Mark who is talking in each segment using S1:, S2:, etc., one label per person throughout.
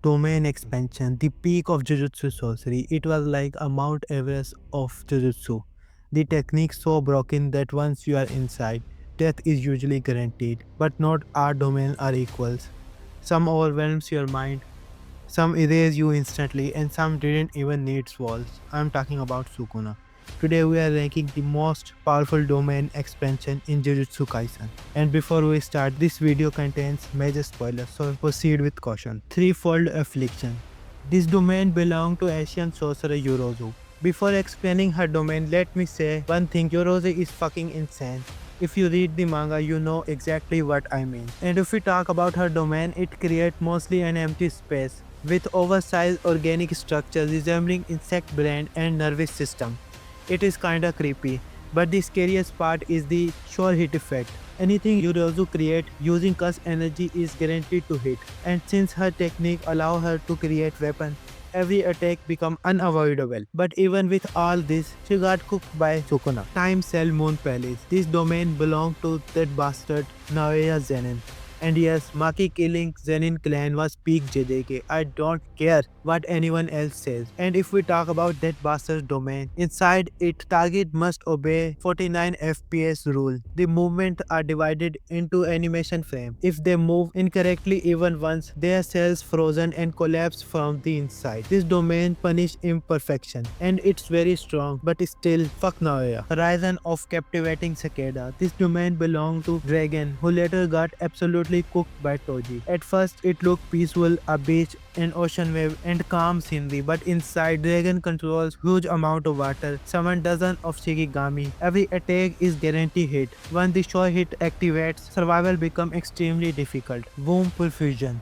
S1: Domain expansion, the peak of Jujutsu sorcery. It was like a Mount Everest of Jujutsu. The technique so broken that once you are inside, death is usually guaranteed. But not all domains are equals. Some overwhelms your mind, some erase you instantly, and some didn't even need walls. I'm talking about Sukuna. Today we are ranking the most powerful domain expansion in Jujutsu Kaisen. And before we start, this video contains major spoilers, so proceed with caution. Threefold Affliction. This domain belonged to Asian sorcerer Yorozu. Before explaining her domain, let me say one thing: Yorozu is fucking insane. If you read the manga, you know exactly what I mean. And if we talk about her domain, it creates mostly an empty space with oversized organic structure resembling insect brain and nervous system. It is kinda creepy, but the scariest part is the sure hit effect. Anything Yurozu create using curse energy is guaranteed to hit, and since her technique allow her to create weapon, every attack become unavoidable. But even with all this, she got cooked by Sukuna. Time Cell Moon Palace. This domain belonged to that bastard Naoya Zenin. And yes, Maki killing Zenin clan was peak JJK. I don't care what anyone else says. And if we talk about that bastard domain, inside it target must obey 49 FPS rule. The movement are divided into animation frame. If they move incorrectly even once, their cells frozen and collapse from the inside. This domain punish imperfection and it's very strong, but still fuck Naoya. Horizon of captivating cicada. This domain belonged to Dragon, who later got absolutely cooked by Toji. At first it looked peaceful, a beach, an ocean wave and calm scenery, but inside Dragon controls huge amount of water, summon dozens of Shikigami. Every attack is guaranteed hit. When the short hit activates, survival becomes extremely difficult. Womb Perfusion.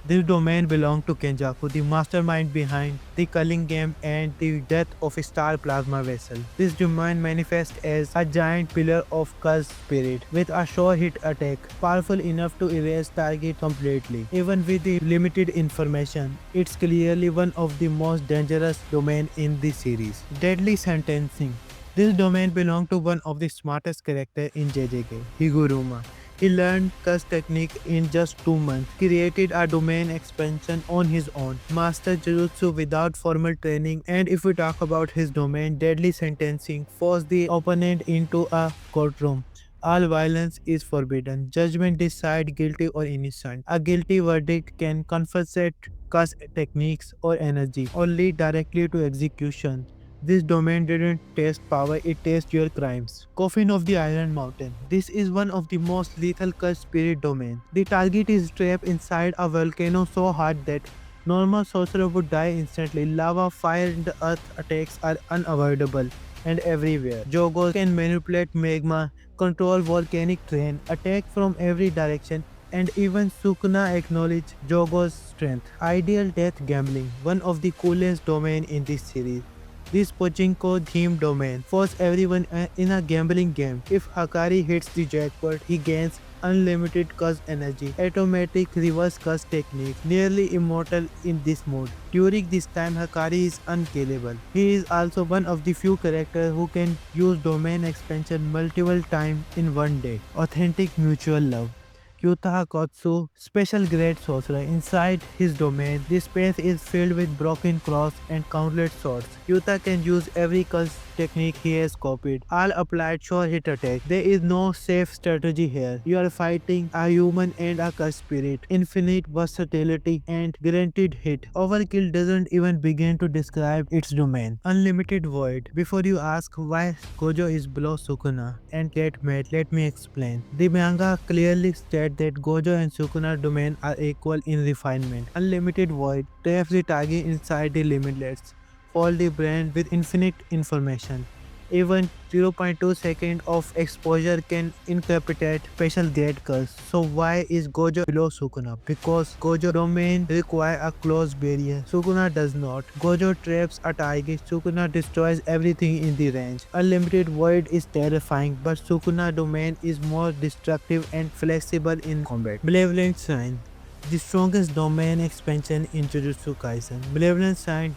S1: This domain belonged to Kenjaku, the mastermind behind the Culling Game and the death of a star plasma vessel. This domain manifests as a giant pillar of cursed spirit with a sure hit attack, powerful enough to erase target completely. Even with the limited information, it's clearly one of the most dangerous domain in the series. Deadly Sentencing. This domain belonged to one of the smartest characters in JJK, Higuruma. He learned curse technique in just 2 months, created a domain expansion on his own, mastered Jujutsu without formal training, and if we talk about his domain, deadly sentencing, forced the opponent into a courtroom. All violence is forbidden. Judgment decide guilty or innocent. A guilty verdict can confiscate curse techniques or energy or lead directly to execution. This domain didn't test power, it tested your crimes. Coffin of the Iron Mountain. This is one of the most lethal cursed spirit domain. The target is trapped inside a volcano so hard that normal sorcerer would die instantly. Lava, fire, and earth attacks are unavoidable and everywhere. Jogos can manipulate magma, control volcanic terrain, attack from every direction, and even Sukuna acknowledged Jogo's strength. Ideal death gambling, one of the coolest domain in this series. This pachinko themed domain forces everyone in a gambling game. If Hakari hits the jackpot, he gains unlimited curse energy, automatic reverse curse technique, nearly immortal in this mode. During this time, Hakari is unkillable. He is also one of the few characters who can use domain expansion multiple times in one day. Authentic mutual love. Kyuta Kotsu, special grade sorcerer. Inside his domain, this space is filled with broken cross and countless swords. Kyuta can use every curse technique he has copied, all applied sure hit attack. There is no safe strategy here. You are fighting a human and a curse spirit. Infinite versatility and guaranteed hit. Overkill doesn't even begin to describe its domain. Unlimited void. Before you ask why Gojo is below Sukuna and get mad, let me explain. The manga clearly states that Gojo and Sukuna domain are equal in refinement. Unlimited void traps the target inside the limitless. Fold the brain with infinite information. Even 0.2 seconds of exposure can incapacitate special grade curse. So why is Gojo below Sukuna? Because Gojo domain require a close barrier. Sukuna does not. Gojo traps a target. Sukuna destroys everything in the range. Unlimited void is terrifying, but Sukuna domain is more destructive and flexible in combat. Malevolent Sign. The strongest domain expansion in Jujutsu Kaisen. Malevolent Sign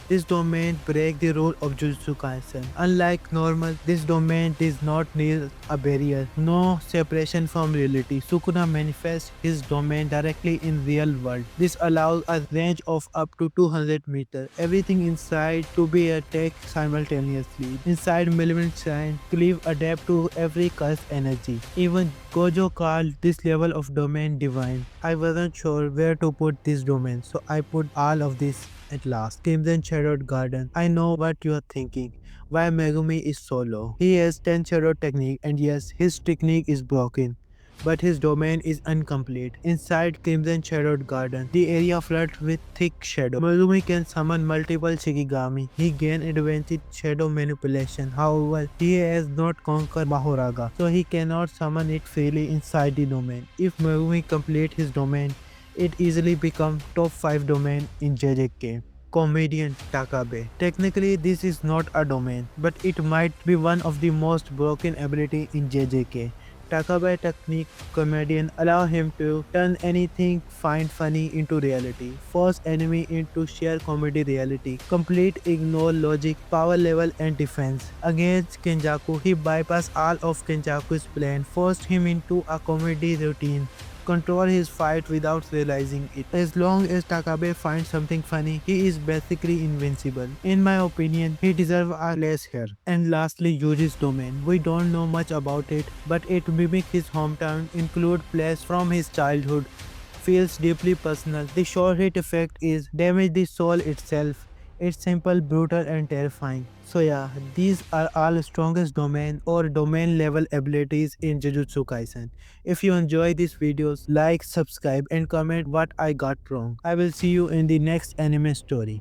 S1: This domain breaks the rule of Jujutsu Kaisen. Unlike normal, this domain does not need a barrier, no separation from reality. Sukuna manifests his domain directly in real world. This allows a range of up to 200 meters. Everything inside to be attacked simultaneously. Inside Millennium Shrine, Cleave adapt to every cursed energy. Even Gojo called this level of domain divine. I wasn't sure where to put this domain, so I put all of this at last. Crimson Shadowed Garden. I know what you are thinking. Why Megumi is so low? He has 10 shadow technique, and yes, his technique is broken, but his domain is incomplete. Inside Crimson Shadowed Garden, the area floods with thick shadow. Megumi can summon multiple Shikigami. He gains advanced shadow manipulation. However, he has not conquered Mahoraga, so he cannot summon it freely inside the domain. If Megumi complete his domain, it easily becomes top 5 domain in JJK. Comedian Takabe. Technically, this is not a domain, but it might be one of the most broken ability in JJK. Takabe technique comedian allow him to turn anything find funny into reality, force enemy into sheer comedy reality, complete ignore logic, power level and defense. Against Kenjaku, he bypassed all of Kenjaku's plan, forced him into a comedy routine, control his fight without realizing it. As long as Takabe finds something funny, he is basically invincible. In my opinion, he deserves a less here. And lastly, Yuji's domain. We don't know much about it, but it mimics his hometown, include plays from his childhood, feels deeply personal. The short hit effect is damage the soul itself. It's simple, brutal and terrifying. So yeah, these are all strongest domain or domain level abilities in Jujutsu Kaisen. If you enjoy these videos, like, subscribe and comment what I got wrong. I will see you in the next anime story.